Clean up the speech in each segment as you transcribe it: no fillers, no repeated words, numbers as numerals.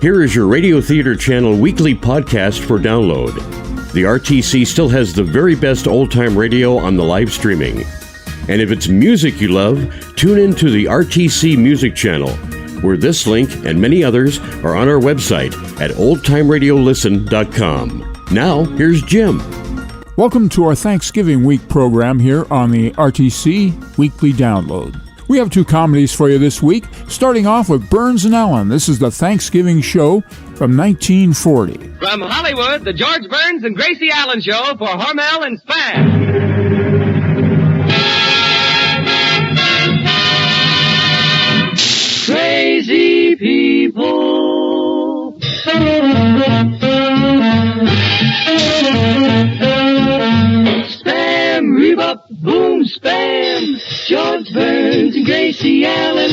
Here is your Radio Theater Channel weekly podcast for download. The RTC still has the very best old-time radio on the live streaming. And if it's music you love, tune in to the RTC Music Channel, where this link and many others are on our website at oldtimeradiolisten.com. Now, here's Jim. Welcome to our Thanksgiving week program here on the RTC Weekly Download. We have two comedies for you this week, starting off with Burns and Allen. This is the Thanksgiving show from 1940. From Hollywood, the George Burns and Gracie Allen Show for Hormel and Spam. Crazy people. Spam, rebop, boom, spam. George Burns and Gracie Allen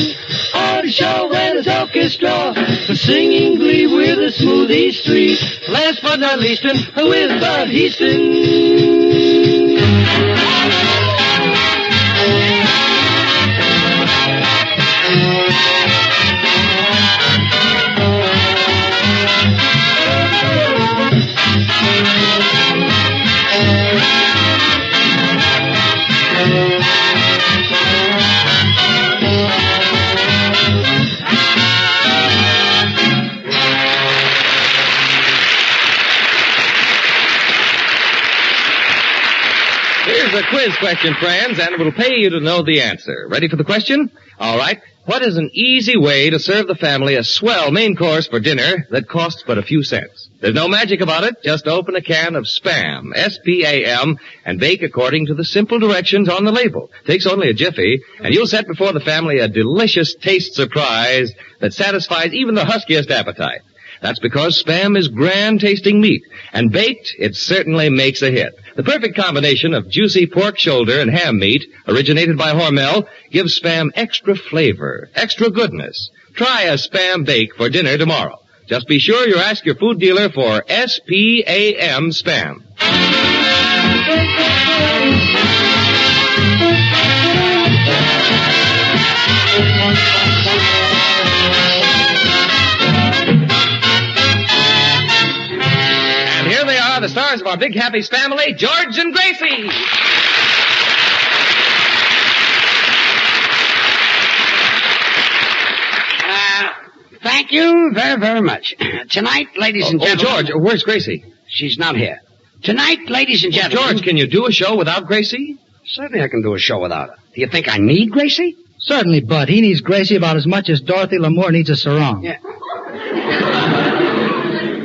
on the show where there's orchestra for singing glee with a smoothie street. Last but not least, with Bud Heaston. Here's a quiz question, friends, and it will pay you to know the answer. Ready for the question? All right. What is an easy way to serve the family a swell main course for dinner that costs but a few cents? There's no magic about it. Just open a can of Spam, S-P-A-M, and bake according to the simple directions on the label. Takes only a jiffy, and you'll set before the family a delicious taste surprise that satisfies even the huskiest appetite. That's because Spam is grand-tasting meat, and baked, it certainly makes a hit. The perfect combination of juicy pork shoulder and ham meat, originated by Hormel, gives Spam extra flavor, extra goodness. Try a Spam bake for dinner tomorrow. Just be sure you ask your food dealer for S-P-A-M Spam. The stars of our big happy family, George and Gracie. Thank you very, very much. Tonight, ladies and gentlemen... Oh, George, where's Gracie? She's not here. Tonight, ladies and gentlemen... George, can you do a show without Gracie? Certainly I can do a show without her. Do you think I need Gracie? Certainly, Bud. He needs Gracie about as much as Dorothy Lamour needs a sarong. Yeah.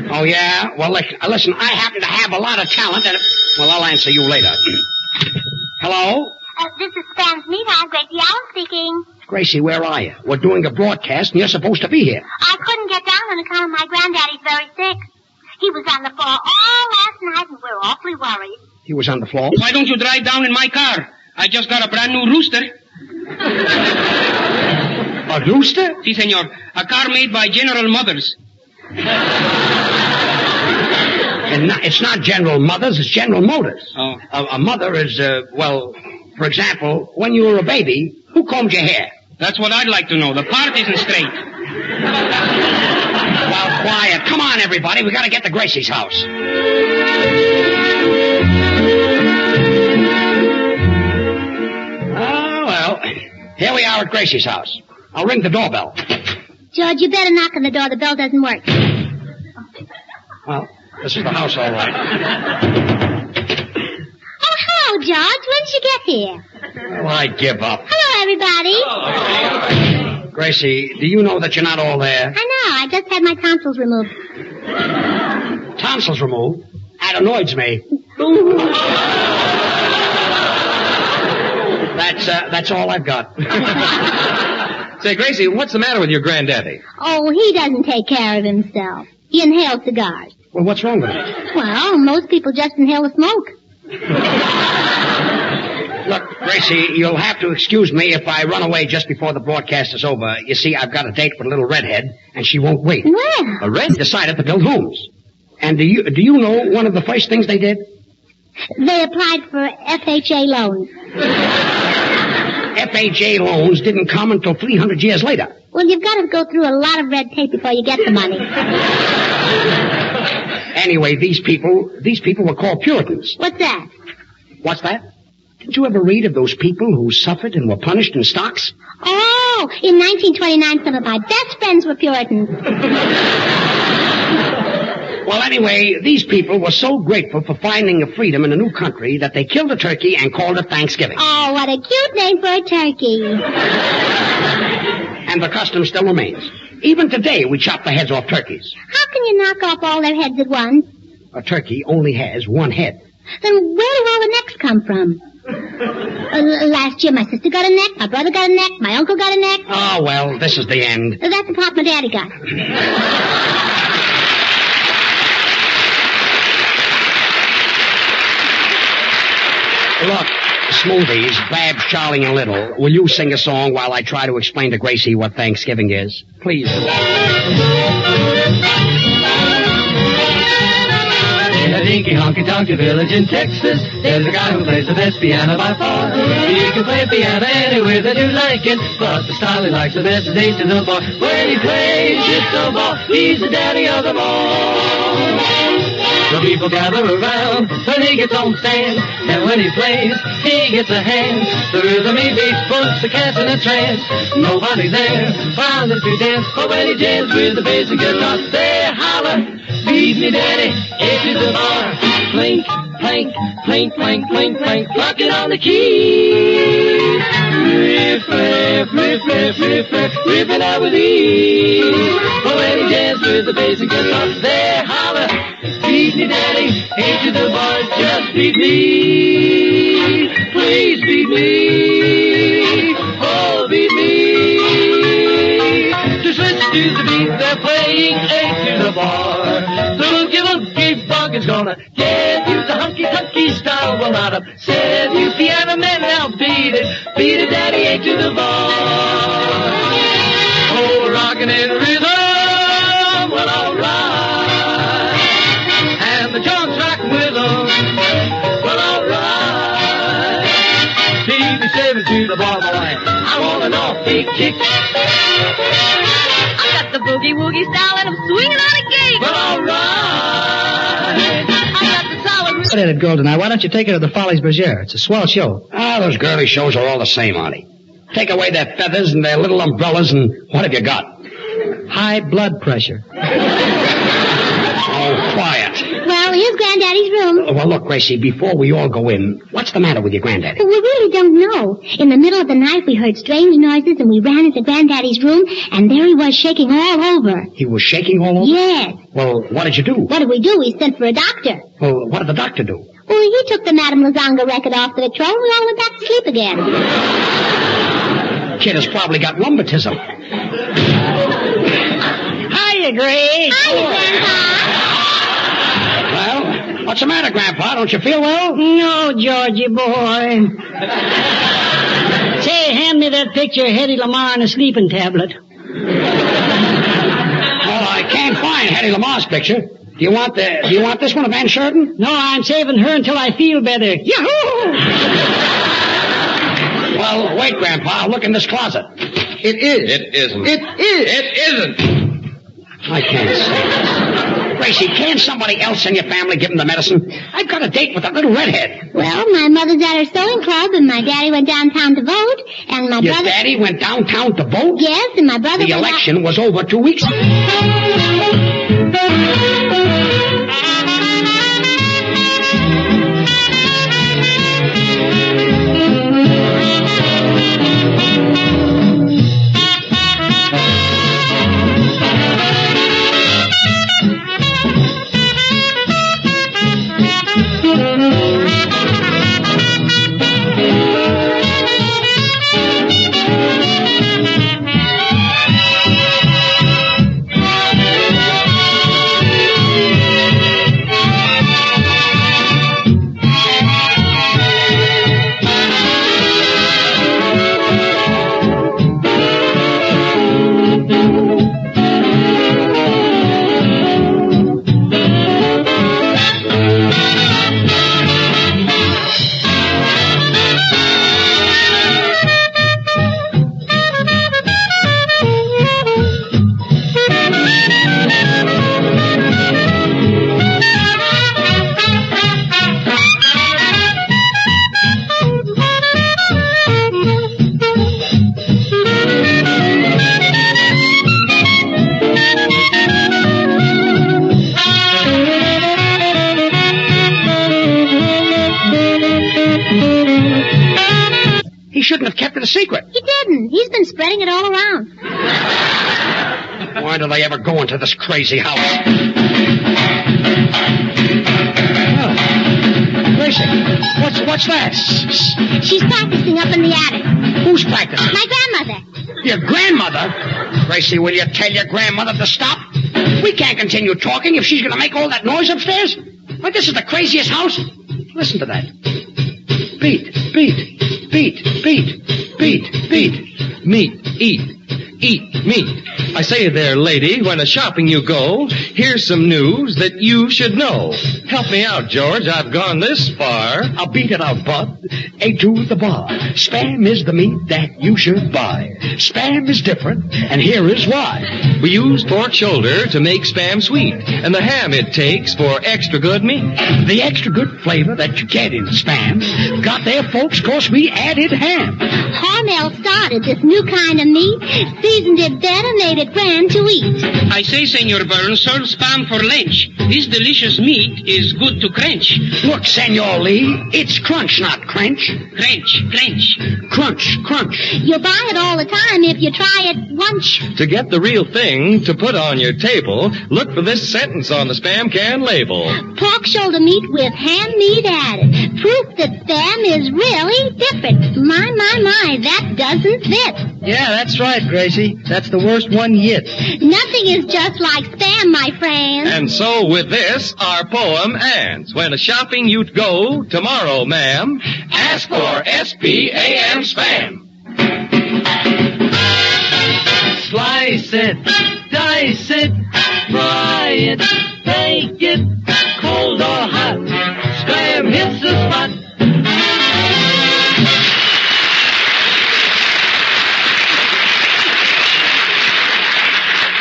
Oh, yeah? Well, listen, I happen to have a lot of talent, and... Well, I'll answer you later. Hello? This is Spam's Meat. Gracie Allen speaking. Gracie, where are you? We're doing a broadcast, and you're supposed to be here. I couldn't get down on account of my granddaddy's very sick. He was on the floor all last night, and we're awfully worried. He was on the floor? Why don't you drive down in my car? I just got a brand new rooster. A rooster? Si, senor. A car made by General Motors. And it's not General Motors, it's General Motors. Oh. A mother is, for example, when you were a baby, who combed your hair? That's what I'd like to know. The part isn't straight. Well, quiet. Come on, everybody. We gotta get to Gracie's house. Oh, well. Here we are at Gracie's house. I'll ring the doorbell. George, you better knock on the door. The bell doesn't work. Well, this is the house, all right. Oh, hello, George. When did you get here? Well, I give up. Hello, everybody. Hello. Gracie, do you know that you're not all there? I know. I just had my tonsils removed. Tonsils removed? That annoys me. That's all I've got. Say, Gracie, what's the matter with your granddaddy? Oh, he doesn't take care of himself. He inhales cigars. Well, what's wrong with it? Well, most people just inhale the smoke. Look, Gracie, you'll have to excuse me if I run away just before the broadcast is over. You see, I've got a date with a little redhead, and she won't wait. Where? A red decided to build homes. And do you know one of the first things they did? They applied for FHA loans. FHA loans didn't come until 300 years later. Well, you've got to go through a lot of red tape before you get the money. Anyway, these people were called Puritans. What's that? What's that? Didn't you ever read of those people who suffered and were punished in stocks? Oh, in 1929, some of my best friends were Puritans. Well, anyway, these people were so grateful for finding a freedom in a new country that they killed a turkey and called it Thanksgiving. Oh, what a cute name for a turkey. And the custom still remains. Even today, we chop the heads off turkeys. How can you knock off all their heads at once? A turkey only has one head. Then where do all the necks come from? Last year, my sister got a neck, my brother got a neck, my uncle got a neck. Oh, well, this is the end. That's the part my daddy got. Look, Smoothies, Babs, Charlie, and Little, will you sing a song while I try to explain to Gracie what Thanksgiving is? Please. In a dinky honky-tonky village in Texas, there's a guy who plays the best piano by far. He can play piano any way that you like it, but the style he likes the best is 8 to the bar. When he plays it's the ball, he's the daddy of them all. The people gather around when he gets on the stand, and when he plays, he gets a hand. The rhythm he beats puts the cats in a trance. Nobody there found him to dance, but when he jams with the bass and guitar, they holler, "Beat me, daddy, into the bar." Clink, clank, clink, clank, clink, clank, plucking on the keys. Riff, riff, riff, riff, riff, riff, ripping out with ease. But when he jams with the bass and guitar, they holler, "Beat me, daddy, into the bar, just beat me. Please beat me. Oh, beat me." Just listen to the beat they're playing, 8 to the bar. The woogie bug's gonna get you. The hunky-tonky style will not upset you. Piano man, now beat it, daddy, 8 to the bar. Oh, rockin' in rhythm, well, alright. And the John's rockin' with them, well, alright. Beat me 7 to the bar, boy. I want an off-beat kick. I got the boogie-woogie style and I'm swinging on a gate. Well, alright. I got the solid... Look at it, girl, tonight. Why don't you take her to the Follies Bergère? It's a swell show. Ah, those girly shows are all the same, Artie. Take away their feathers and their little umbrellas, and what have you got? High blood pressure. Oh, quiet. Well, here's Granddaddy's room. Well, look, Gracie, before we all go in, what's the matter with your granddaddy? We really don't know. In the middle of the night, we heard strange noises, and we ran into Granddaddy's room, and there he was shaking all over. He was shaking all over? Yes. Well, what did you do? What did we do? We sent for a doctor. Well, what did the doctor do? Well, he took the Madame Lazanga record off the Victrola, and we all went back to sleep again. Kid has probably got rheumatism. Hiya, Grace. Hiya, Grandpa. Well, what's the matter, Grandpa? Don't you feel well? No, Georgie boy. Say, hand me that picture of Hetty Lamar on a sleeping tablet. Well, I can't find Hetty Lamar's picture. Do you want this one of Ann Sheridan? No, I'm saving her until I feel better. Yahoo! Well, wait, Grandpa. I'll look in this closet. It is. It isn't. It is. It isn't. I can't say. Gracie, can't somebody else in your family give him the medicine? I've got a date with that little redhead. Well, my mother's at her sewing club, and my daddy went downtown to vote, and my Your brother... daddy went downtown to vote? Yes, and my brother... The election was over 2 weeks ago. have kept it a secret. He didn't. He's been spreading it all around. Why do they ever go into this crazy house? Oh. Gracie, what's that? She's practicing up in the attic. Who's practicing? My grandmother. Your grandmother? Gracie, will you tell your grandmother to stop? We can't continue talking if she's going to make all that noise upstairs. Why, this is the craziest house. Listen to that. Beat, beat, beat, beat, beat, beat. Meat, eat meat. I say there, lady, when a shopping you go, here's some news that you should know. Help me out, George. I've gone this far. I'll beat it out, bud. A to the bar. Spam is the meat that you should buy. Spam is different, and here is why. We use pork shoulder to make Spam sweet, and the ham it takes for extra good meat. The extra good flavor that you get in Spam got there, folks, 'cause we added ham. Hormel started this new kind of meat, seasoned it better, made it grand to eat. I say, Senor Burns, serve Spam for lunch. This delicious meat is good to crunch. Look, Senor Lee, it's crunch, not crunch. Crunch, crunch. Crunch, crunch. You'll buy it all the time if you try it once. To get the real thing to put on your table, look for this sentence on the Spam can label. Pork shoulder meat with ham meat added. Proof that Spam is really different. My, that doesn't fit. Yeah, that's right, Gracie. That's the worst one yet. Nothing is just like Spam, my friend. And so with this, our poem ends. When a shopping you'd go tomorrow, ma'am, ask for S-P-A-M Spam. Slice it, dice it, fry it, bake it, cold or hot. Spam hits the spot.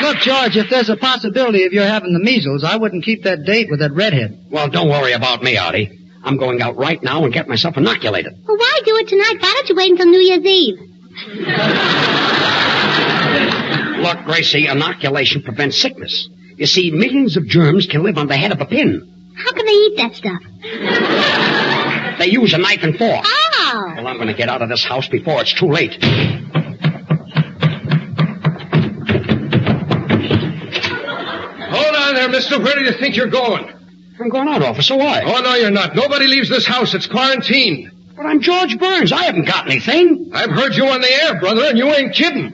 Look, George, if there's a possibility of your having the measles, I wouldn't keep that date with that redhead. Well, don't worry about me, Artie. I'm going out right now and get myself inoculated. Well, why do it tonight? Why don't you wait until New Year's Eve? Look, Gracie, inoculation prevents sickness. You see, millions of germs can live on the head of a pin. How can they eat that stuff? They use a knife and fork. Oh. Well, I'm going to get out of this house before it's too late. Hold on there, mister. Where do you think you're going? I'm going out, officer. Why? Oh, no, you're not. Nobody leaves this house. It's quarantined. But I'm George Burns. I haven't got anything. I've heard you on the air, brother, and you ain't kidding.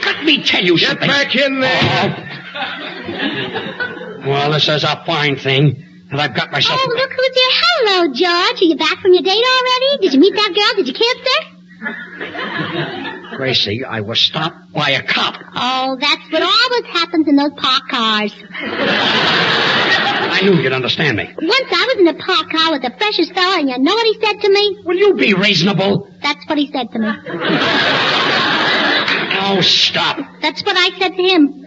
Let me tell you Get something. back in there. Well, this is a fine thing. And I've got myself... Oh, look who's here. Hello, George. Are you back from your date already? Did you meet that girl? Did you kiss her? Gracie, I was stopped by a cop. Oh, that's what always happens in those parked cars. I knew you'd understand me. Once I was in a parked car with the freshest fella, and you know what he said to me? Will you be reasonable? That's what he said to me. Oh, stop. That's what I said to him.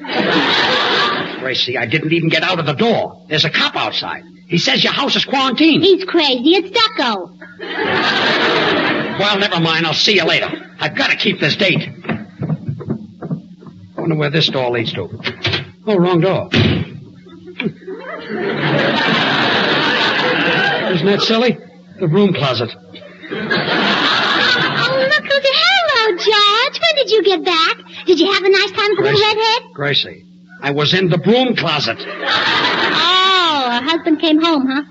Gracie, I didn't even get out of the door. There's a cop outside. He says your house is quarantined. He's crazy. It's stucco. Well, never mind. I'll see you later. I've got to keep this date. Wonder where this door leads to. Oh, wrong door. Isn't that silly? The broom closet. Oh, look who's here. Hello, George. When did you get back? Did you have a nice time with the little redhead? Gracie, I was in the broom closet. Oh, her husband came home, huh?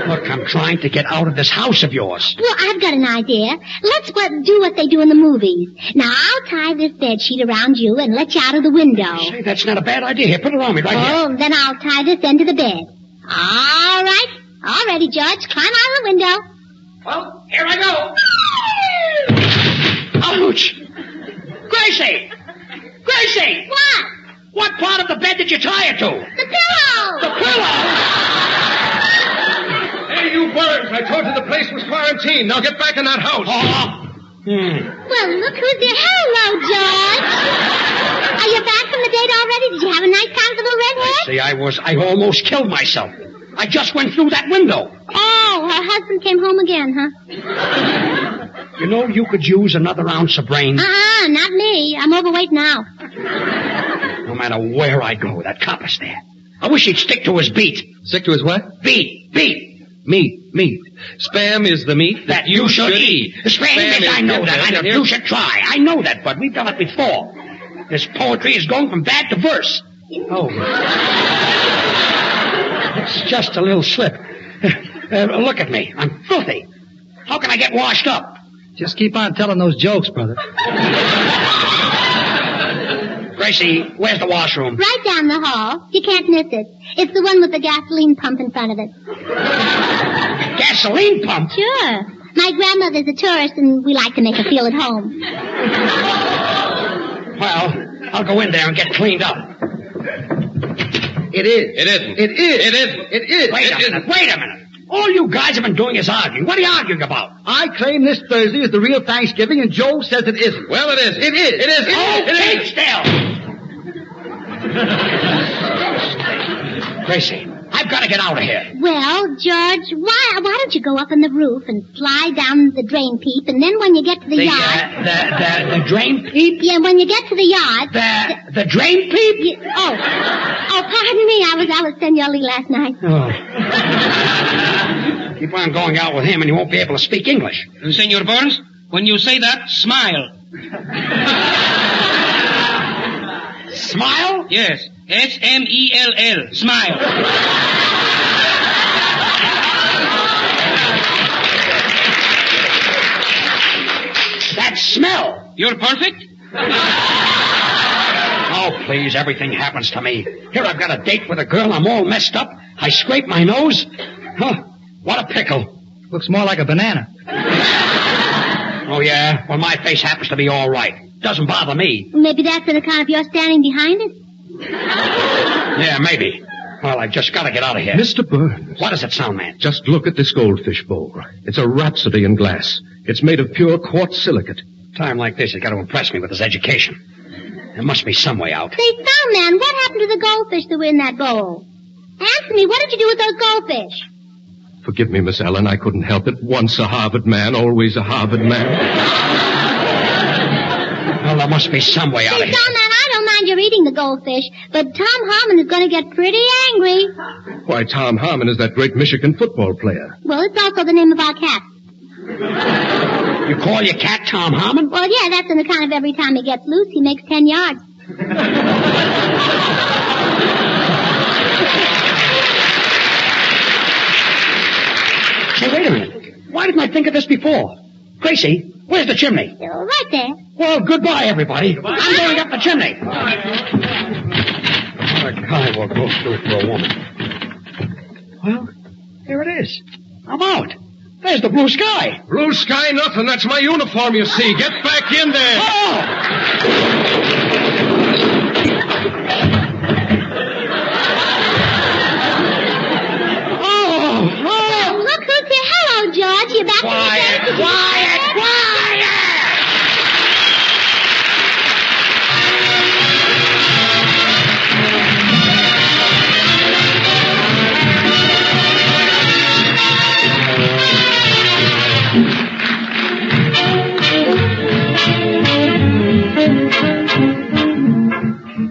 Look, I'm trying to get out of this house of yours. Well, I've got an idea. Let's do what they do in the movies. Now, I'll tie this bed sheet around you and let you out of the window. Say, that's not a bad idea. Here, put it on me right here. Oh, then I'll tie this end to the bed. All right. All ready, George. Climb out of the window. Well, here I go. Ouch! Gracie! Gracie! What? What part of the bed did you tie it to? The pillow! The pillow! Hey, you Burns. I told you the place was quarantined. Now get back in that house. Well, look who's there. Hello, George. Are you back from the date already? Did you have a nice time with the little redhead? See, I almost killed myself. I just went through that window. Oh, her husband came home again, huh? You know, you could use another ounce of brains. Not me. I'm overweight now. No matter where I go, that cop is there. I wish he'd stick to his beat. Stick to his what? Beat. Meat. Spam is the meat that you should eat. Spam is, I know that. I know. You should try. I know that, Bud. We've done it before. This poetry is going from bad to verse. Oh. It's just a little slip. Look at me. I'm filthy. How can I get washed up? Just keep on telling those jokes, brother. Gracie, where's the washroom? Right down the hall. You can't miss it. It's the one with the gasoline pump in front of it. Gasoline pump? Sure. My grandmother's a tourist, and we like to make her feel at home. Well, I'll go in there and get cleaned up. It is. It isn't. It is. It isn't. It is. Wait a minute. All you guys have been doing is arguing. What are you arguing about? I claim this Thursday is the real Thanksgiving, and Joe says it isn't. Well, it is. It is. It is. Keep still. Gracie, I've got to get out of here. Well, George, why don't you go up on the roof and slide down the drain pipe, and then when you get to the yard... The drain peep? Yeah, when you get to the yard... The drain peep? Oh, pardon me. I was Senor Lee last night. Oh. Keep on going out with him and you won't be able to speak English. Senor Burns, when you say that, smile. Smile? Yes. S-M-E-L-L. Smile. That smell. You're perfect? Oh, please, everything happens to me. Here I've got a date with a girl. I'm all messed up. I scrape my nose. Huh, what a pickle. Looks more like a banana. Oh, yeah? Well, my face happens to be all right. Doesn't bother me. Maybe that's on account of your standing behind it? Yeah, maybe. Well, I've just got to get out of here. Mr. Burns. What does it sound, man? Just look at this goldfish bowl. It's a rhapsody in glass. It's made of pure quartz silicate. Time like this, he's got to impress me with his education. There must be some way out. Say, Soundman, what happened to the goldfish that were in that bowl? Answer me, what did you do with those goldfish? Forgive me, Miss Allen, I couldn't help it. Once a Harvard man, always a Harvard man. Well, there must be some way out of here. Soundman, I don't mind your eating the goldfish, but Tom Harmon is going to get pretty angry. Why, Tom Harmon is that great Michigan football player. Well, it's also the name of our cat. You call your cat Tom Harmon? Well, yeah, that's on account of every time he gets loose, he makes 10 yards. Hey, wait a minute. Why didn't I think of this before? Gracie, where's the chimney? Right there. Well, goodbye, everybody. I'm going up the chimney. What a guy will go through for a woman. Well, here it is. I'm out. There's the blue sky. Blue sky nothing. That's my uniform, you see. Get back in there. Oh! Look who's here. Hello, George. You back Quiet!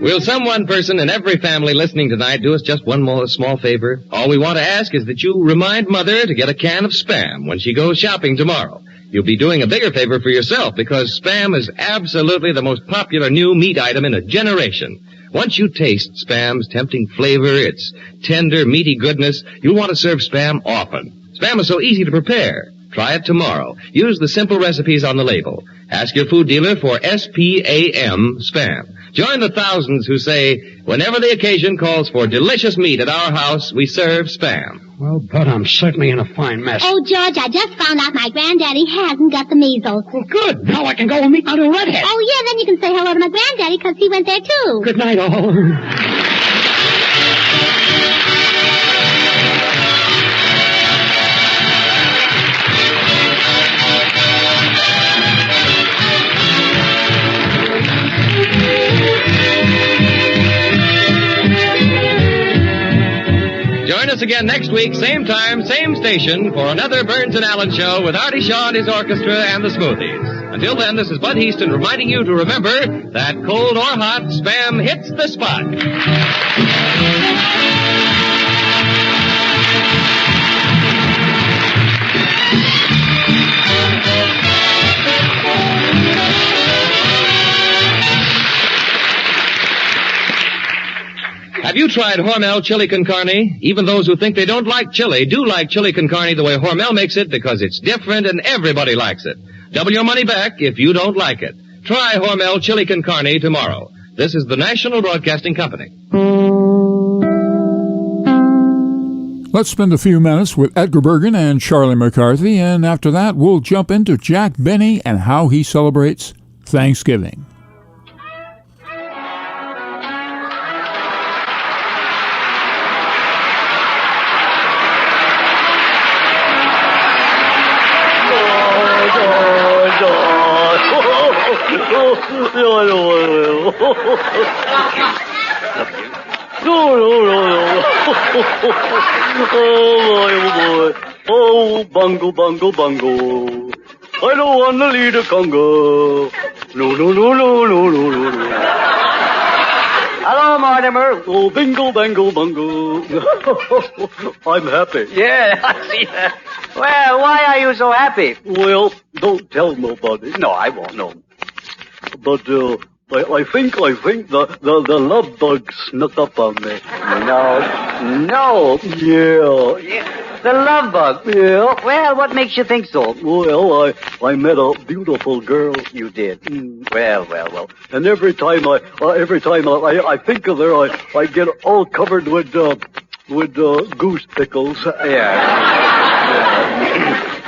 Will some one person in every family listening tonight do us just one more small favor? All we want to ask is that you remind Mother to get a can of Spam when she goes shopping tomorrow. You'll be doing a bigger favor for yourself because Spam is absolutely the most popular new meat item in a generation. Once you taste Spam's tempting flavor, its tender, meaty goodness, you'll want to serve Spam often. Spam is so easy to prepare. Try it tomorrow. Use the simple recipes on the label. Ask your food dealer for S-P-A-M, Spam. Join the thousands who say, whenever the occasion calls for delicious meat at our house, we serve Spam. Well, Bud, I'm certainly in a fine mess. Oh, George, I just found out my granddaddy hasn't got the measles. Well, good. Now I can go and meet my little redhead. Oh, yeah, then you can say hello to my granddaddy because he went there, too. Good night, all. Join us again next week, same time, same station, for another Burns and Allen show with Artie Shaw and his orchestra and the Smoothies. Until then, this is Bud Heaston reminding you to remember that cold or hot, Spam hits the spot. Have you tried Hormel chili con carne? Even those who think they don't like chili do like chili con carne the way Hormel makes it because it's different and everybody likes it. Double your money back if you don't like it. Try Hormel chili con carne tomorrow. This is the National Broadcasting Company. Let's spend a few minutes with Edgar Bergen and Charlie McCarthy, and after that, we'll jump into Jack Benny and how he celebrates Thanksgiving. Oh, bongo, bongo, bongo. I don't want to lead a Congo. No, no, no, no, no, no, no, no. Hello, Mortimer. Oh, bingo, bango, bongo. I'm happy. Yeah, I see that. Well, why are you so happy? Well, don't tell nobody. No, I won't, no. But, I think the love bug snuck up on me. No. Yeah. The love bug? Yeah. Well, what makes you think so? Well, I met a beautiful girl. You did? Well. And every time I think of her, I get all covered with goose pickles. Yeah.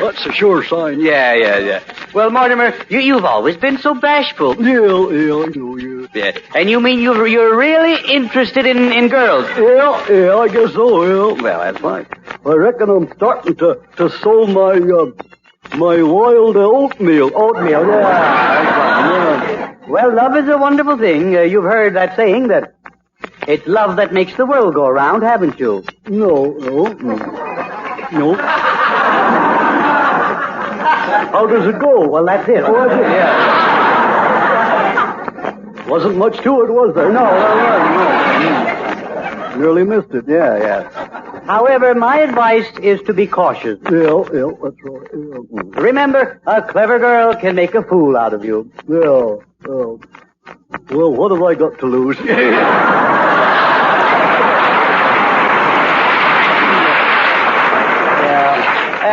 That's a sure sign. Yeah. Well, Mortimer, you've always been so bashful. Yeah, I know, yeah. Yeah. And you mean you're really interested in girls? Yeah, I guess so, yeah. Well, that's fine. I reckon I'm starting to sow my wild oatmeal. Oatmeal, yeah. Well, love is a wonderful thing. You've heard that saying that it's love that makes the world go around, haven't you? No. How does it go? Well, that's it. Oh, that's it, yeah. Wasn't much to it, was there? No. Really missed it. Yeah. However, my advice is to be cautious. Yeah, that's right. Yeah. Remember, a clever girl can make a fool out of you. Yeah. Well, what have I got to lose?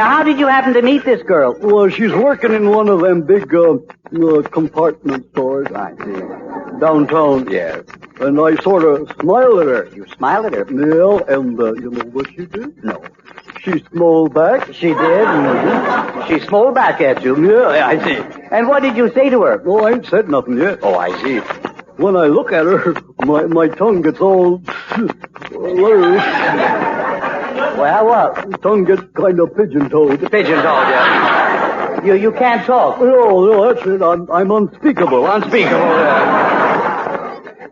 How did you happen to meet this girl? Well, she's working in one of them big compartment stores. I see. Downtown. Yes. And I sort of smiled at her. You smiled at her? Yeah, and you know what she did? No. She smiled back. She did? Mm-hmm. She smiled back at you? Yeah, I see. And what did you say to her? Oh, I ain't said nothing yet. Oh, I see. When I look at her, my tongue gets all loose. Well, what? Tongue gets kind of pigeon-toed. Pigeon-toed, yeah. You can't talk. No, that's it. I'm unspeakable. Unspeakable, yeah.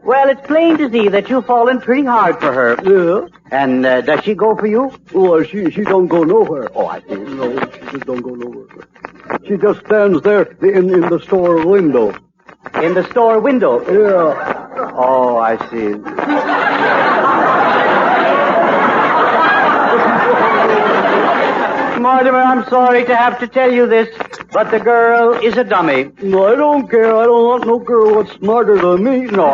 Well, it's plain to see that you've fallen pretty hard for her. Yeah. And does she go for you? Well, she don't go nowhere. Oh, I see. No, she just don't go nowhere. She just stands there in the store window. In the store window? Yeah. Oh, I see. Mortimer, I'm sorry to have to tell you this, but the girl is a dummy. No, I don't care. I don't want no girl that's smarter than me. No,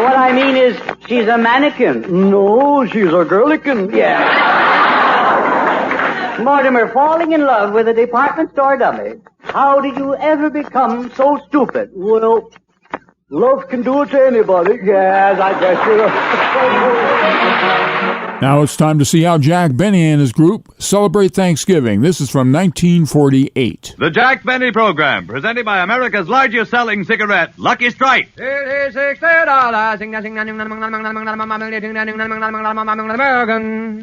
what I mean is, she's a mannequin. No, she's a girlican. Yeah. Mortimer, falling in love with a department store dummy. How did you ever become so stupid? Well, love can do it to anybody. Yes, I guess you're Now it's time to see how Jack Benny and his group celebrate Thanksgiving. This is from 1948. The Jack Benny Program, presented by America's largest selling cigarette, Lucky Strike.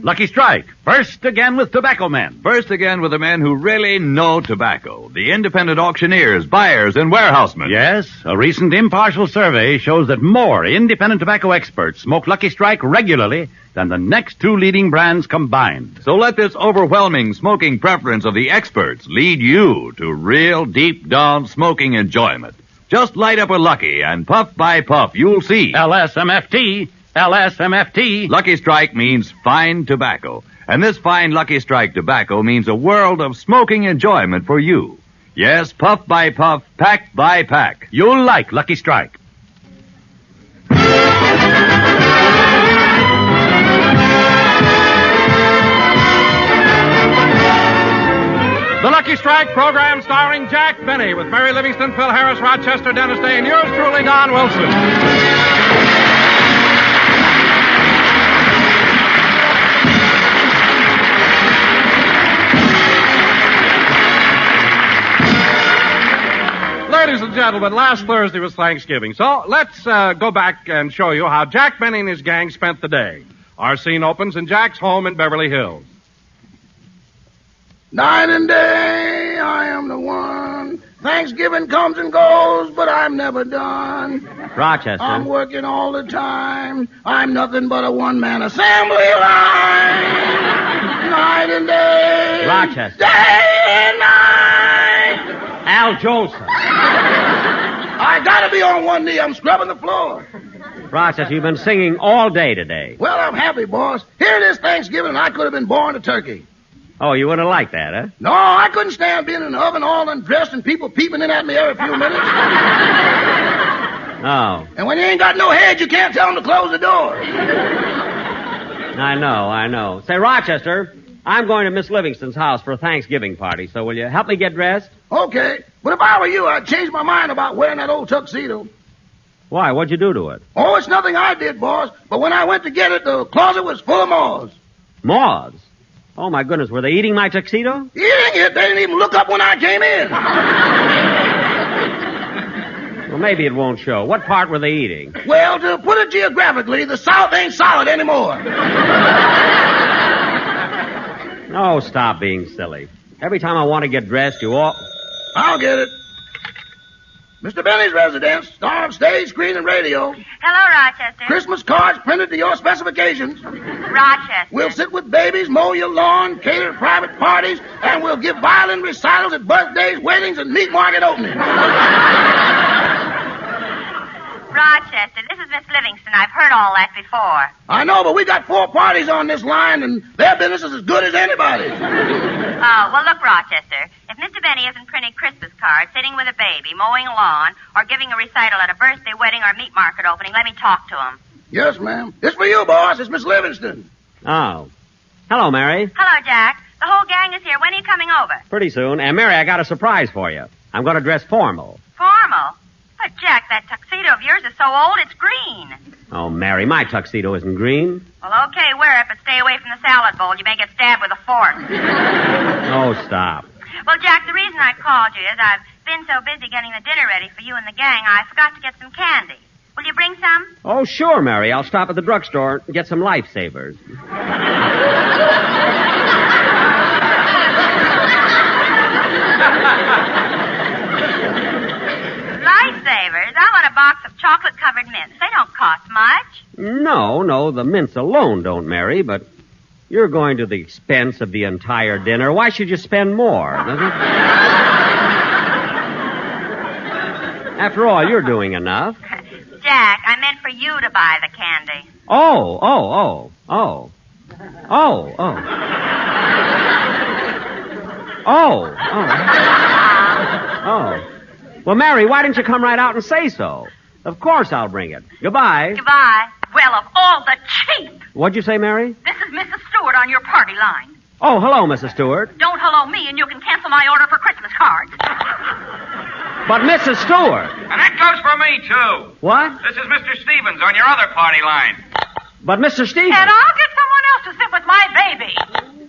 Lucky Strike. First again with tobacco men. First again with the men who really know tobacco. The independent auctioneers, buyers, and warehousemen. Yes, a recent impartial survey shows that more independent tobacco experts smoke Lucky Strike regularly than the next two leading brands combined. So let this overwhelming smoking preference of the experts lead you to real deep-down smoking enjoyment. Just light up a Lucky, and puff by puff, you'll see. LSMFT. Lucky Strike means fine tobacco. And this fine Lucky Strike tobacco means a world of smoking enjoyment for you. Yes, puff by puff, pack by pack. You'll like Lucky Strike. The Lucky Strike program starring Jack Benny with Mary Livingston, Phil Harris, Rochester, Dennis Day, and yours truly, Don Wilson. Ladies and gentlemen, last Thursday was Thanksgiving, so let's go back and show you how Jack Benny and his gang spent the day. Our scene opens in Jack's home in Beverly Hills. Night and day, I am the one. Thanksgiving comes and goes, but I'm never done. Rochester. I'm working all the time. I'm nothing but a one-man assembly line. Night and day. Rochester. Day and night. Al Jolson. I gotta be on one knee. I'm scrubbing the floor. Rochester, you've been singing all day today. Well, I'm happy, boss. Here it is Thanksgiving, and I could have been born a turkey. Oh, you wouldn't have liked that, huh? No, I couldn't stand being in the oven all undressed and people peeping in at me every few minutes. Oh. And when you ain't got no head, you can't tell them to close the door. I know. Say, Rochester, I'm going to Miss Livingston's house for a Thanksgiving party, so will you help me get dressed? Okay. But if I were you, I'd change my mind about wearing that old tuxedo. Why? What'd you do to it? Oh, it's nothing I did, boss. But when I went to get it, the closet was full of moths. Moths? Oh, my goodness, were they eating my tuxedo? Eating it? They didn't even look up when I came in. Well, maybe it won't show. What part were they eating? Well, to put it geographically, the South ain't solid anymore. Oh, stop being silly. Every time I want to get dressed, you all... I'll get it. Mr. Benny's residence, star of stage, screen, and radio. Hello, Rochester. Christmas cards printed to your specifications. Rochester. We'll sit with babies, mow your lawn, cater private parties, and we'll give violin recitals at birthdays, weddings, and meat market openings. Rochester, this is Miss Livingston. I've heard all that before. I know, but we got 4 parties on this line, and their business is as good as anybody's. Oh, well, look, Rochester. If Mr. Benny isn't printing Christmas cards, sitting with a baby, mowing a lawn, or giving a recital at a birthday, wedding, or meat market opening, let me talk to him. Yes, ma'am. It's for you, boss. It's Miss Livingston. Oh. Hello, Mary. Hello, Jack. The whole gang is here. When are you coming over? Pretty soon. And, Mary, I got a surprise for you. I'm going to dress formal. Formal? But, Jack, that tuxedo of yours is so old it's green. Oh, Mary, my tuxedo isn't green. Well, okay, wear it, but stay away from the salad bowl. You may get stabbed with a fork. Oh, stop. Well, Jack, the reason I called you is I've been so busy getting the dinner ready for you and the gang, I forgot to get some candy. Will you bring some? Oh, sure, Mary. I'll stop at the drugstore and get some lifesavers. Lifesavers? I want a box of chocolate-covered mints. They don't cost much. No, the mints alone don't, Mary, but you're going to the expense of the entire dinner. Why should you spend more? After all, you're doing enough. Jack, I meant for you to buy the candy. Oh. Well, Mary, why didn't you come right out and say so? Of course I'll bring it. Goodbye. Goodbye. Well, of all the cheap! What'd you say, Mary? This is Mrs. Stewart on your party line. Oh, hello, Mrs. Stewart. Don't hello me and you can cancel my order for Christmas cards. But Mrs. Stewart. And that goes for me, too. What? This is Mr. Stevens on your other party line. But Mr. Stevens. And I'll get someone else to sit with my baby.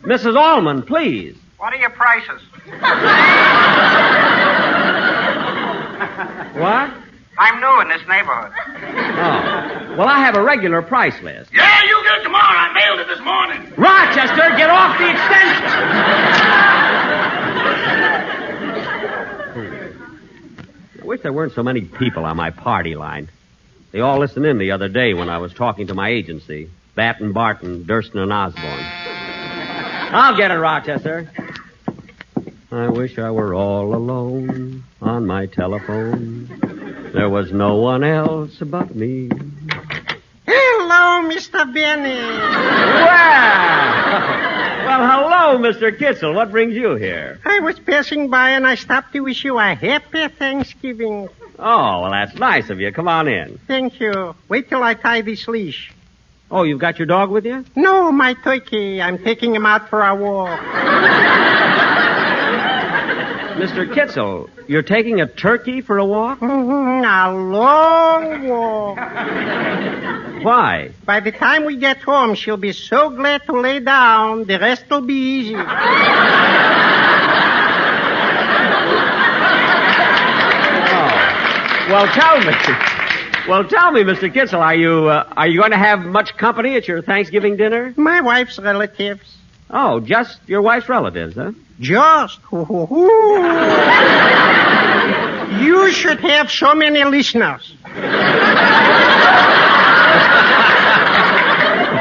Mrs. Allman, please. What are your prices? What? I'm new in this neighborhood. Oh. Well, I have a regular price list. Yeah, you get it tomorrow. I mailed it this morning. Rochester, get off the extension. I wish there weren't so many people on my party line. They all listened in the other day when I was talking to my agency, Batten, Barton, Durston, and Osborne. I'll get it, Rochester. I wish I were all alone on my telephone. There was no one else but me. Hello, Mr. Benny. Well, Well, hello, Mr. Kitzel. What brings you here? I was passing by and I stopped to wish you a happy Thanksgiving. Oh, well, that's nice of you. Come on in. Thank you. Wait till I tie this leash. Oh, you've got your dog with you? No, my turkey. I'm taking him out for a walk. Mr. Kitzel, you're taking a turkey for a walk? Mm-hmm, a long walk. Why? By the time we get home, she'll be so glad to lay down, the rest will be easy. Well, tell me, Mr. Kitzel, are you going to have much company at your Thanksgiving dinner? My wife's relatives. Oh, just your wife's relatives, huh? Just. You should have so many listeners.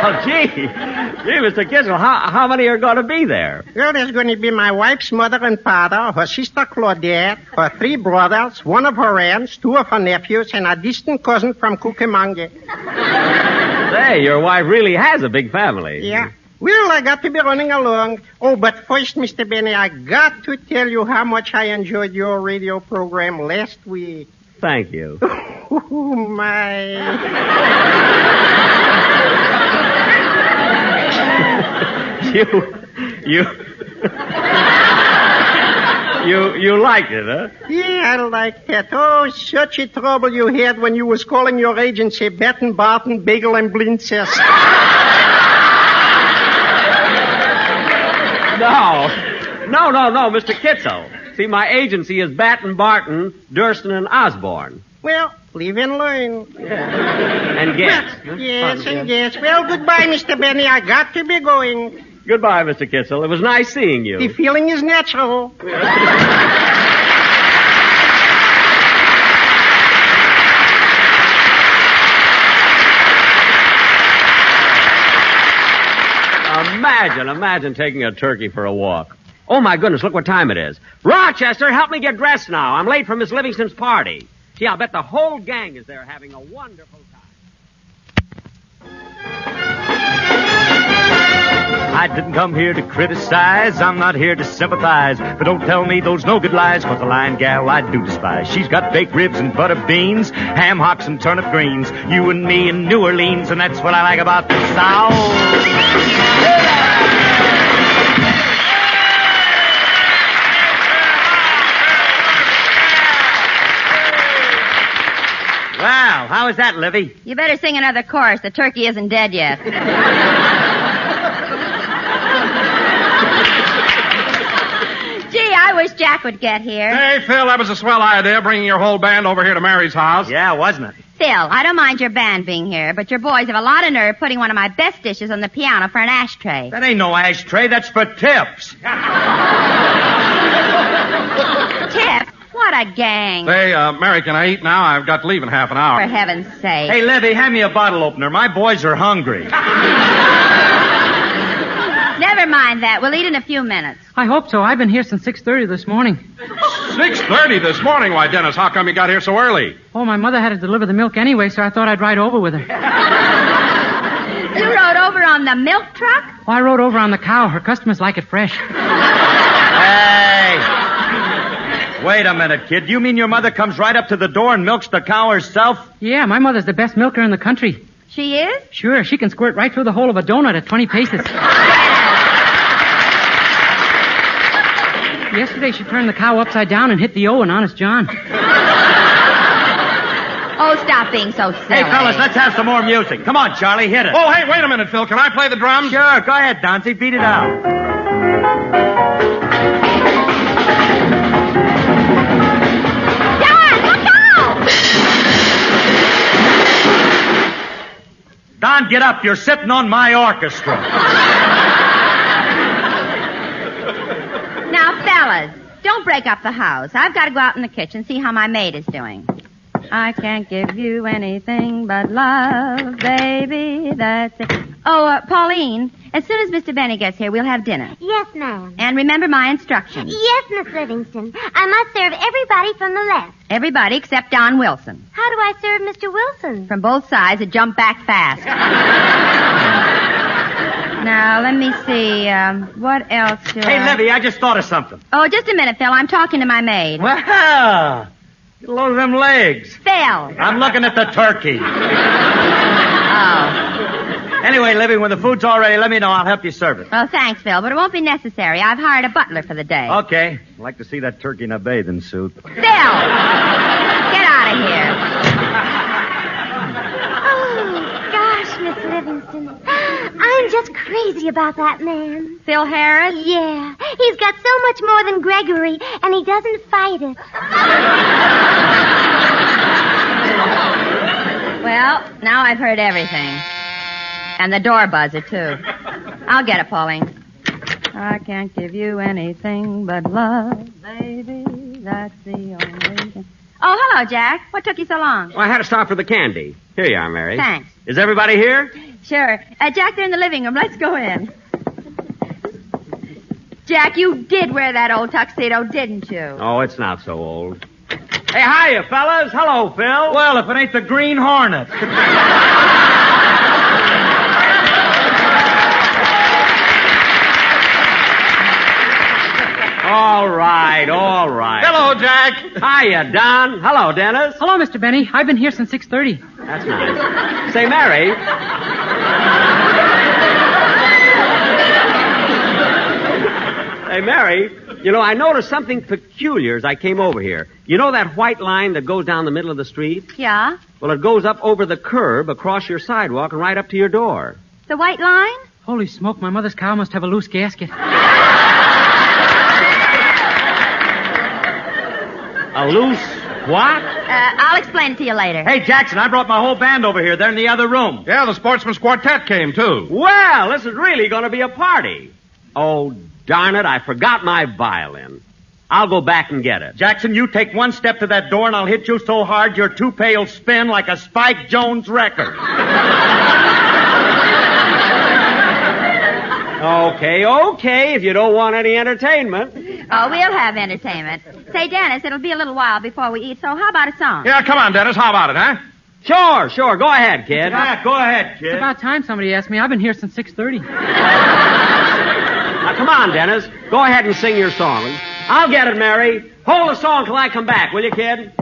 Well, gee, Mr. Kitzel, how many are going to be there? Well, there's going to be my wife's mother and father, her sister Claudette, her 3 brothers, one of her aunts, 2 of her nephews, and a distant cousin from Cucamonga. Say, your wife really has a big family. Yeah. Well, I got to be running along. Oh, but first, Mr. Benny, I got to tell you how much I enjoyed your radio program last week. Thank you. Oh, my. You liked it, huh? Yeah, I liked that. Oh, such a trouble you had when you was calling your agency Batten, Barton, Bagel, and Blintzes. No, Mr. Kitzel. See, my agency is Batten, Barton, Durston, and Osborne. Well, live and learn. Yeah. And guess. Well, yes, and guess. Well, goodbye, Mr. Benny. I got to be going. Goodbye, Mr. Kitzel. It was nice seeing you. The feeling is natural. Imagine taking a turkey for a walk. Oh, my goodness, look what time it is. Rochester, help me get dressed now. I'm late for Miss Livingston's party. Gee, I'll bet the whole gang is there having a wonderful time. I didn't come here to criticize, I'm not here to sympathize. But don't tell me those no-good lies, 'cause the lying gal I do despise. She's got baked ribs and butter beans, ham hocks and turnip greens. You and me in New Orleans, and that's what I like about the South. Well, how is that, Livy? You better sing another chorus. The turkey isn't dead yet. Gee, I wish Jack would get here. Hey, Phil, that was a swell idea, bringing your whole band over here to Mary's house. Yeah, wasn't it? Phil, I don't mind your band being here, but your boys have a lot of nerve putting one of my best dishes on the piano for an ashtray. That ain't no ashtray, that's for tips. Tip? What a gang. Say, Mary, can I eat now? I've got to leave in half an hour. For heaven's sake. Hey, Livy, hand me a bottle opener. My boys are hungry. Never mind that. We'll eat in a few minutes. I hope so. I've been here since 6:30 this morning. 6:30 this morning? Why, Dennis, how come you got here so early? Oh, my mother had to deliver the milk anyway, so I thought I'd ride over with her. You rode over on the milk truck? Oh, I rode over on the cow. Her customers like it fresh. Hey! Wait a minute, kid. You mean your mother comes right up to the door and milks the cow herself? Yeah, my mother's the best milker in the country. She is? Sure, she can squirt right through the hole of a donut at 20 paces. Yesterday she turned the cow upside down and hit the O in Honest John. Oh, stop being so silly. Hey, fellas, let's have some more music. Come on, Charlie, hit it. Oh, hey, wait a minute, Phil. Can I play the drums? Sure, go ahead, Donzie. Beat it out. Don, get up. You're sitting on my orchestra. Now, fellas, don't break up the house. I've got to go out in the kitchen, see how my maid is doing. I can't give you anything but love, baby, that's it. Oh, Pauline, as soon as Mr. Benny gets here, we'll have dinner. Yes, ma'am. And remember my instructions. Yes, Miss Livingston. I must serve everybody from the left. Everybody except Don Wilson. How do I serve Mr. Wilson? From both sides, and jump back fast. Now, let me see. What else do Hey, Livy, I just thought of something. Oh, just a minute, Phil. I'm talking to my maid. Well, get a load of them legs. Phil. I'm looking at the turkey. Oh. Anyway, Livy, when the food's all ready, let me know. I'll help you serve it. Well, thanks, Phil, but it won't be necessary. I've hired a butler for the day. Okay. I'd like to see that turkey in a bathing suit. Phil! Get out of here. Gosh, Miss Livingston. I'm just crazy about that man. Phil Harris? Yeah. He's got so much more than Gregory, and he doesn't fight it. Well, now I've heard everything. And the door buzzer, too. I'll get it, Pauline. I can't give you anything but love, baby. That's the only thing. Oh, hello, Jack. What took you so long? Well, I had to stop for the candy. Here you are, Mary. Thanks. Is everybody here? Sure. Jack, they're in the living room. Let's go in. Jack, you did wear that old tuxedo, didn't you? Oh, it's not so old. Hey, hiya, fellas. Hello, Phil. Well, if it ain't the Green Hornet. All right. Hello, Jack. Hiya, Don. Hello, Dennis. Hello, Mr. Benny. I've been here since 6:30. That's nice. Say, Mary. Hey, Mary, you know, I noticed something peculiar as I came over here. You know that white line that goes down the middle of the street? Yeah? Well, it goes up over the curb, across your sidewalk, and right up to your door. The white line? Holy smoke, my mother's cow must have a loose gasket. A loose what? I'll explain it to you later. Hey, Jackson, I brought my whole band over here. They're in the other room. Yeah, the Sportsman's Quartet came, too. Well, this is really going to be a party. Oh, darn it, I forgot my violin. I'll go back and get it. Jackson, you take one step to that door and I'll hit you so hard your toupee will spin like a Spike Jones record. Okay, if you don't want any entertainment. Oh, we'll have entertainment. Say, Dennis, it'll be a little while before we eat, so how about a song? Yeah, come on, Dennis. How about it, huh? Sure. Go ahead, kid. Yeah, go ahead, kid. It's about time somebody asked me. I've been here since 6:30. Now, come on, Dennis. Go ahead and sing your song. I'll get it, Mary. Hold the song till I come back, will you, kid?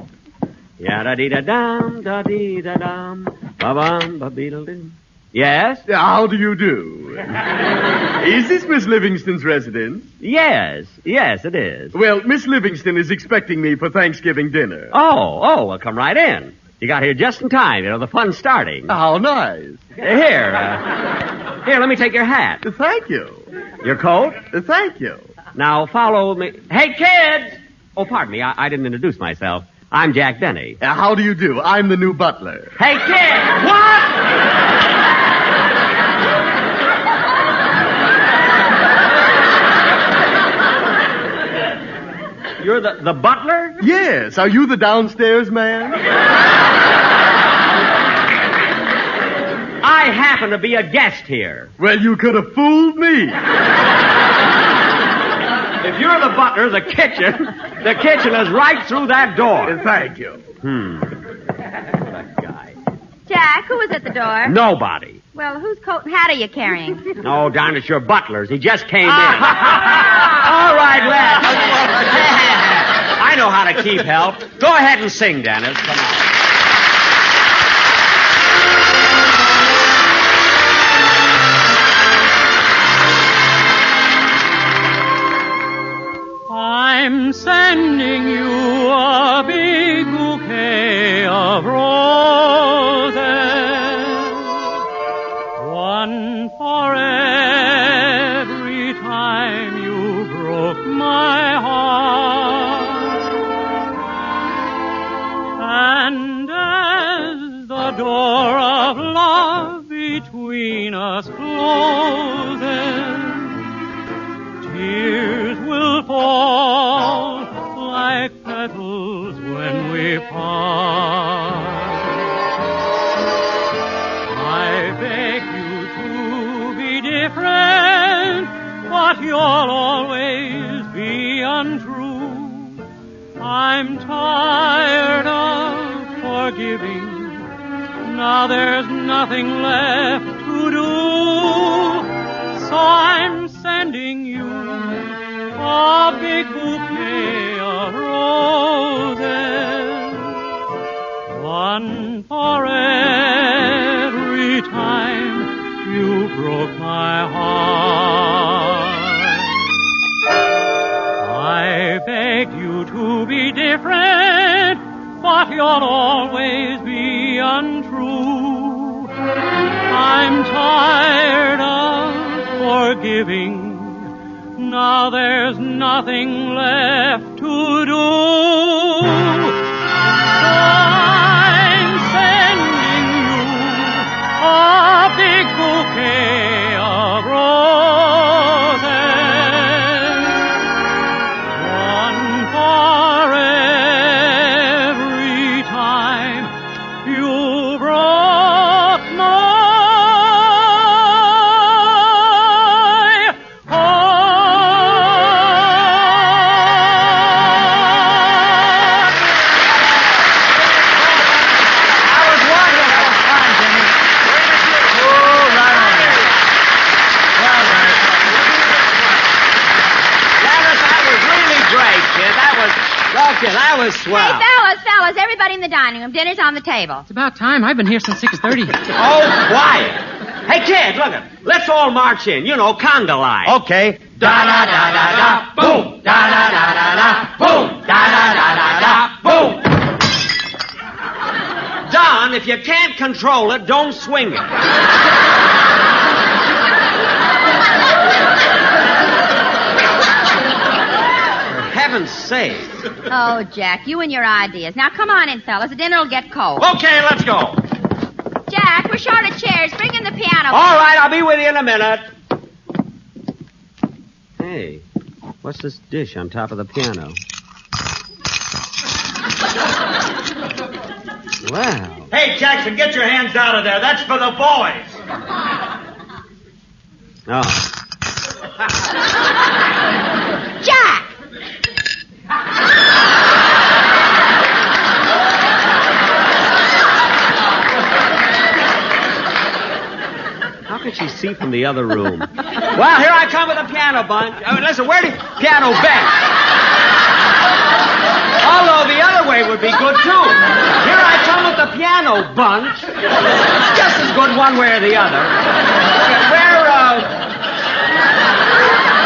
Ya-da-dee-da-dum, da-dee-da-dum, ba-bum, ba-beedle-doo. Yes? How do you do? Is this Miss Livingston's residence? Yes, it is. Well, Miss Livingston is expecting me for Thanksgiving dinner. Oh, well, come right in. You got here just in time. You know, the fun's starting. How nice. Here, let me take your hat. Thank you. Your coat? Thank you. Now, follow me. Hey, kids! Oh, pardon me. I didn't introduce myself. I'm Jack Benny. How do you do? I'm the new butler. Hey, kid! What? You're the butler? Yes. Are you the downstairs man? I happen to be a guest here. Well, you could have fooled me. If you're the butler, the kitchen is right through that door. Thank you. That guy. Jack, who was at the door? Nobody. Well, whose coat and hat are you carrying? Oh, darn it, your butler's. He just came in. All right, lad. I know how to keep help. Go ahead and sing, Dennis. Come on. I'm sending you a big bouquet of roses, one for every time you broke my heart. And as the door of love between us closes, tears will fall like petals when we part. I beg you to be different, but you'll always be untrue. I'm tired of forgiving. Now there's nothing left to do. I'm sending you a big bouquet of roses, one for every time you broke my heart. I begged you to be different, but you'll always be untrue. I'm tired of forgiving. Now there's nothing left to do. So I'm sending you a big bouquet of roses, one for every time you broke my Okay, that was swell. Hey, fellas, everybody in the dining room. Dinner's on the table. It's about time. I've been here since 6:30. Oh, quiet. Hey, kid, look it. Let's all march in. You know, conga line. Okay. Da-da-da-da-da, boom. Da-da-da-da-da, boom. Da-da-da-da-da, boom. Don, if you can't control it, don't swing it. Heaven's sake. Oh, Jack, you and your ideas. Now, come on in, fellas. The dinner will get cold. Okay, let's go. Jack, we're short of chairs. Bring in the piano. All right, I'll be with you in a minute. Hey, what's this dish on top of the piano? Wow. Hey, Jackson, get your hands out of there. That's for the boys. Oh. Jack! How could she see from the other room? Well, here I come with a piano bunch. Listen, where do piano bench? Although the other way would be good, too. Here I come with the piano bunch. It's just as good one way or the other.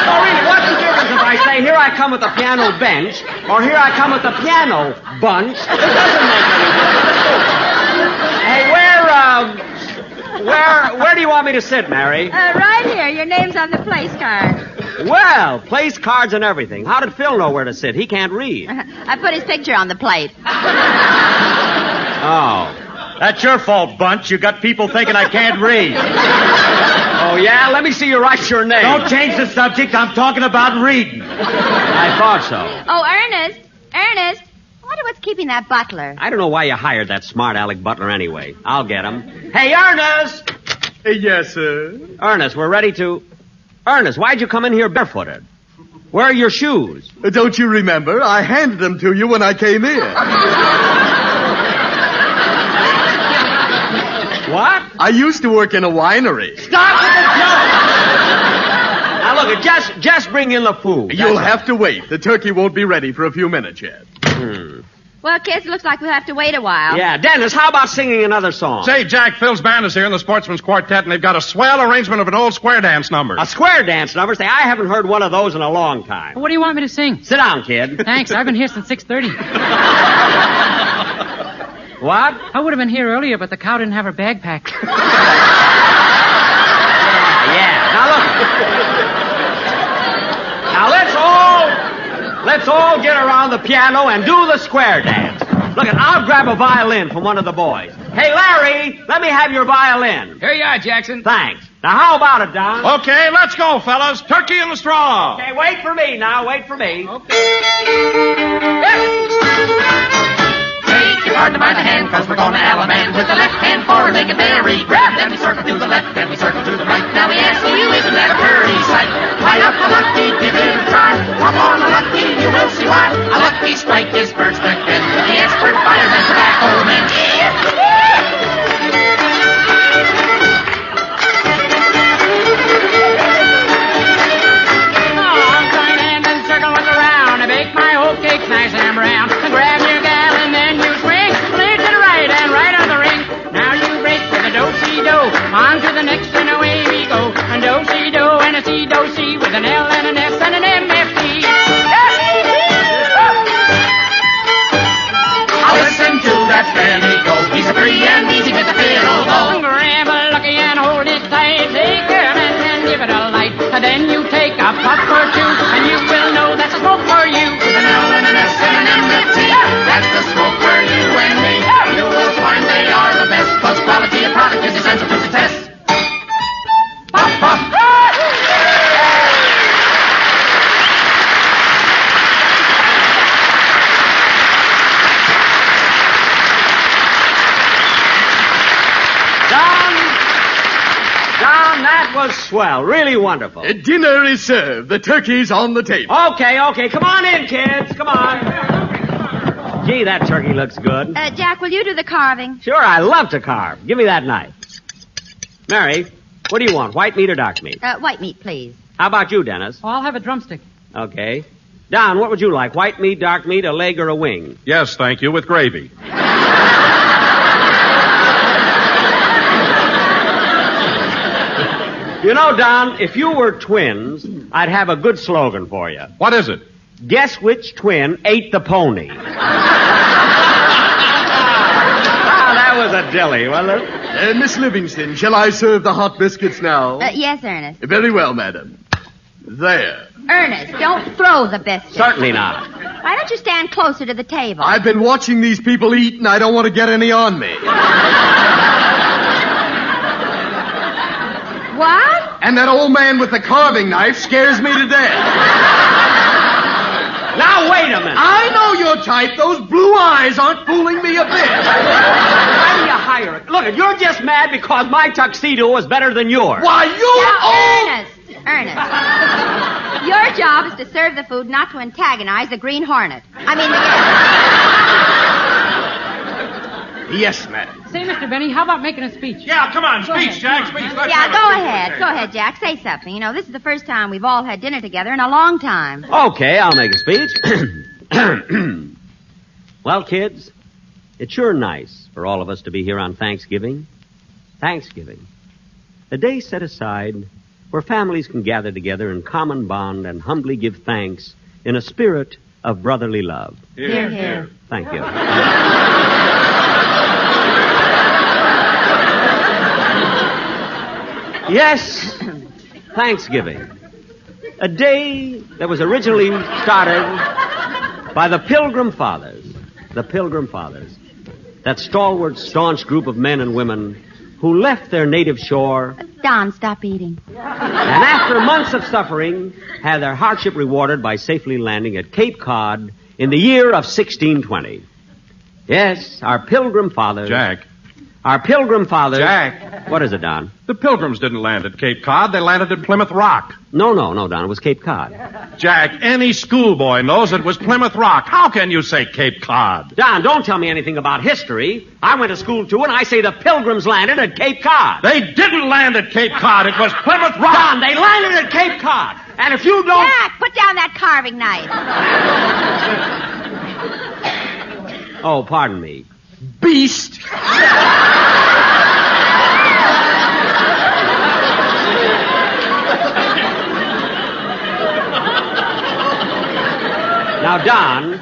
No, really, what's the difference if I say, here I come with the piano bench, or here I come with the piano bunch? It doesn't make any difference. Hey, where do you want me to sit, Mary? Right here. Your name's on the place card. Well, place cards and everything. How did Phil know where to sit? He can't read. I put his picture on the plate. Oh. That's your fault, Bunch. You got people thinking I can't read. Oh, yeah? Let me see you write your name. Don't change the subject. I'm talking about reading. I thought so. Oh, Ernest. I wonder what's keeping that butler. I don't know why you hired that smart Alec butler anyway. I'll get him. Hey, Ernest! Yes, sir. Ernest, we're ready to... Ernest, why'd you come in here barefooted? Where are your shoes? Don't you remember? I handed them to you when I came in. What? I used to work in a winery. Stop with the joke! Now, look, just bring in the food. You'll have to wait. The turkey won't be ready for a few minutes yet. Well, kids, it looks like we'll have to wait a while. Yeah, Dennis, how about singing another song? Say, Jack, Phil's band is here in the Sportsman's Quartet, and they've got a swell arrangement of an old square dance number. A square dance number? Say, I haven't heard one of those in a long time. What do you want me to sing? Sit down, kid. Thanks. I've been here since 6:30. What? I would have been here earlier, but the cow didn't have her bag packed. Yeah. Now let's all get around the piano and do the square dance. Look, I'll grab a violin from one of the boys. Hey, Larry, let me have your violin. Here you are, Jackson. Thanks. Now, how about it, Don? Okay, let's go, fellas. Turkey in the straw. Okay, wait for me now. Wait for me. Okay. Take your partner by the hand, cause we're gonna have a man with the left hand forward, make it very grab. Then we circle to the left, then we circle to the right. Now we ask you, isn't that a pretty sight? Light up a lucky, give it a try. Hop on a lucky, you will see why. A lucky strike is first again. The expert fireman, tobacco man. was swell. Really wonderful. Dinner is served. The turkey's on the table. Okay. Come on in, kids. Come on. Gee, that turkey looks good. Jack, will you do the carving? Sure, I love to carve. Give me that knife. Mary, what do you want, white meat or dark meat? White meat, please. How about you, Dennis? Oh, I'll have a drumstick. Okay. Don, what would you like, white meat, dark meat, a leg, or a wing? Yes, thank you, with gravy. You know, Don, if you were twins, I'd have a good slogan for you. What is it? Guess which twin ate the pony? That was a dilly, wasn't it? Miss Livingston, shall I serve the hot biscuits now? Yes, Ernest. Very well, madam. There. Ernest, don't throw the biscuits. Certainly not. Why don't you stand closer to the table? I've been watching these people eat, and I don't want to get any on me. What? And that old man with the carving knife scares me to death. Now, wait a minute. I know your type. Those blue eyes aren't fooling me a bit. Why do you hire it? Look, you're just mad because my tuxedo was better than yours. Why, Ernest. Your job is to serve the food, not to antagonize the Green Hornet. Yes, madam. Say, Mr. Benny, how about making a speech? Yeah, come on, speech, Jack, speech. Let's have a Go speech. ahead. Go ahead, Jack. Say something. You know, this is the first time we've all had dinner together in a long time. Okay, I'll make a speech. Well, kids, it's sure nice for all of us to be here on Thanksgiving. Thanksgiving. A day set aside where families can gather together in common bond and humbly give thanks in a spirit of brotherly love. Hear, hear. Thank you. Yes, Thanksgiving. A day that was originally started by the Pilgrim Fathers. The Pilgrim Fathers. That stalwart, staunch group of men and women who left their native shore Don, stop eating. and after months of suffering had their hardship rewarded by safely landing at Cape Cod in the year of 1620. Yes, our Pilgrim Fathers. Jack. Our Pilgrim Fathers. Jack. What is it, Don? The Pilgrims didn't land at Cape Cod. They landed at Plymouth Rock. No, Don. It was Cape Cod. Jack, any schoolboy knows it was Plymouth Rock. How can you say Cape Cod? Don, don't tell me anything about history. I went to school, too, and I say the Pilgrims landed at Cape Cod. They didn't land at Cape Cod. It was Plymouth Rock. Don, they landed at Cape Cod. And if you don't... Jack, put down that carving knife. Oh, pardon me. Beast! Now, Don,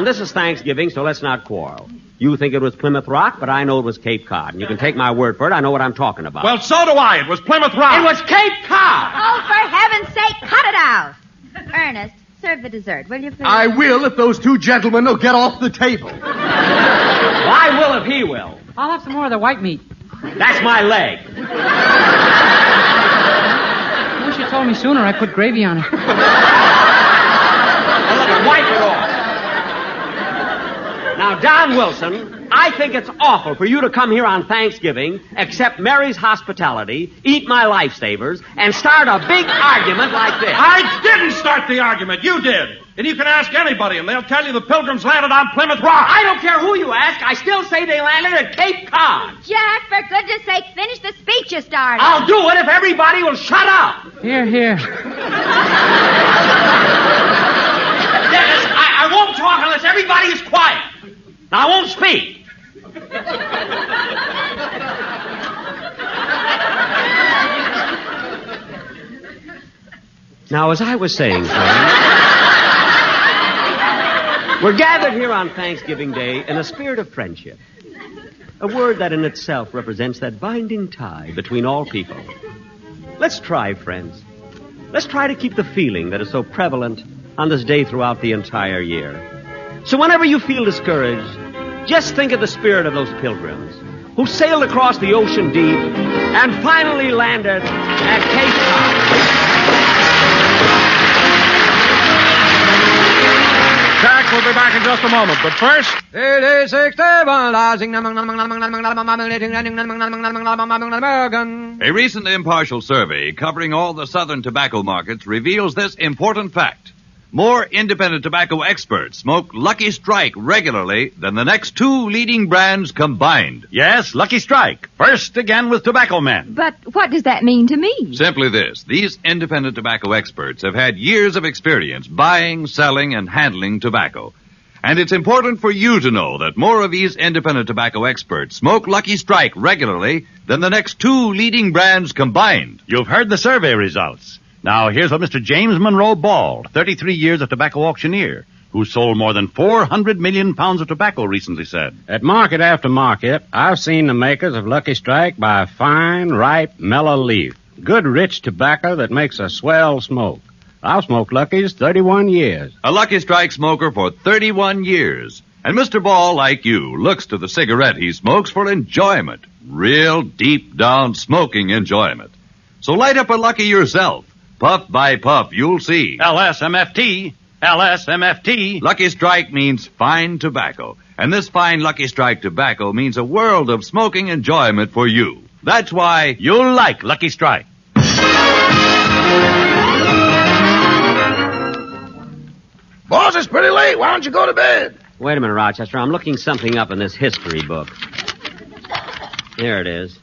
this is Thanksgiving, so let's not quarrel. You think it was Plymouth Rock, but I know it was Cape Cod. And you can take my word for it. I know what I'm talking about. Well, so do I. It was Plymouth Rock. It was Cape Cod! Oh, for heaven's sake, cut it out. Ernest, serve the dessert, will you, please? I will if those two gentlemen will get off the table. I will if he will. I'll have some more of the white meat. That's my leg. I wish you told me sooner. I put gravy on it. Wipe it off. Now, Don Wilson, I think it's awful for you to come here on Thanksgiving, accept Mary's hospitality, eat my lifesavers, and start a big argument like this. I didn't start the argument. You did. And you can ask anybody, and they'll tell you the Pilgrims landed on Plymouth Rock. I don't care who you ask. I still say they landed at Cape Cod. Jack, for goodness sake, finish the speech you started. I'll do it if everybody will shut up. Here, here. Dennis, I won't talk unless everybody is quiet. Now, I won't speak. Now, as I was saying, friends, we're gathered here on Thanksgiving Day in a spirit of friendship. A word that in itself represents that binding tie between all people. Let's try, friends. Let's try to keep the feeling that is so prevalent on this day throughout the entire year. So whenever you feel discouraged, just think of the spirit of those pilgrims who sailed across the ocean deep and finally landed at Cape Cod. Jack will be back in just a moment. But first... A recent impartial survey covering all the southern tobacco markets reveals this important fact. More independent tobacco experts smoke Lucky Strike regularly than the next two leading brands combined. Yes, Lucky Strike. First again with tobacco men. But what does that mean to me? Simply this. These independent tobacco experts have had years of experience buying, selling, and handling tobacco. And it's important for you to know that more of these independent tobacco experts smoke Lucky Strike regularly than the next two leading brands combined. You've heard the survey results. Now, here's what Mr. James Monroe Ball, 33 years a tobacco auctioneer, who sold more than 400 million pounds of tobacco, recently said. At market after market, I've seen the makers of Lucky Strike buy a fine, ripe, mellow leaf. Good, rich tobacco that makes a swell smoke. I've smoked Lucky's 31 years. A Lucky Strike smoker for 31 years. And Mr. Ball, like you, looks to the cigarette he smokes for enjoyment. Real deep down smoking enjoyment. So light up a Lucky yourself. Puff by puff, you'll see. LSMFT. LSMFT. Lucky Strike means fine tobacco. And this fine Lucky Strike tobacco means a world of smoking enjoyment for you. That's why you'll like Lucky Strike. Boss, it's pretty late. Why don't you go to bed? Wait a minute, Rochester. I'm looking something up in this history book. There it is.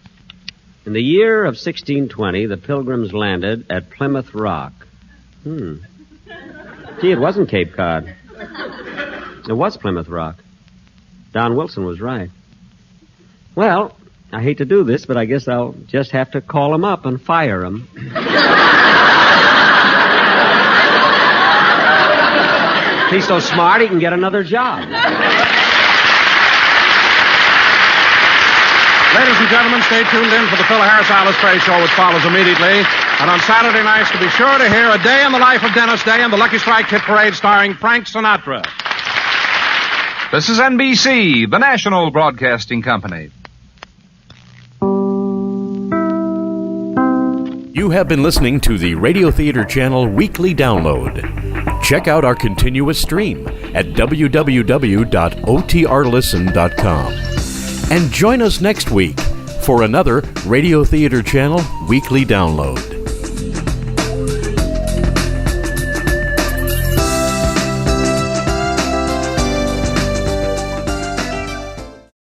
In the year of 1620, the Pilgrims landed at Plymouth Rock. Gee, it wasn't Cape Cod. It was Plymouth Rock. Don Wilson was right. Well, I hate to do this, but I guess I'll just have to call him up and fire him. He's so smart he can get another job. Ladies and gentlemen, stay tuned in for the Phil Harris Alice Faye Show, which follows immediately. And on Saturday nights, to be sure to hear A Day in the Life of Dennis Day and the Lucky Strike Hit Parade starring Frank Sinatra. This is NBC, the national broadcasting company. You have been listening to the Radio Theater Channel Weekly Download. Check out our continuous stream at www.otrlisten.com. And join us next week for another Radio Theater Channel Weekly Download.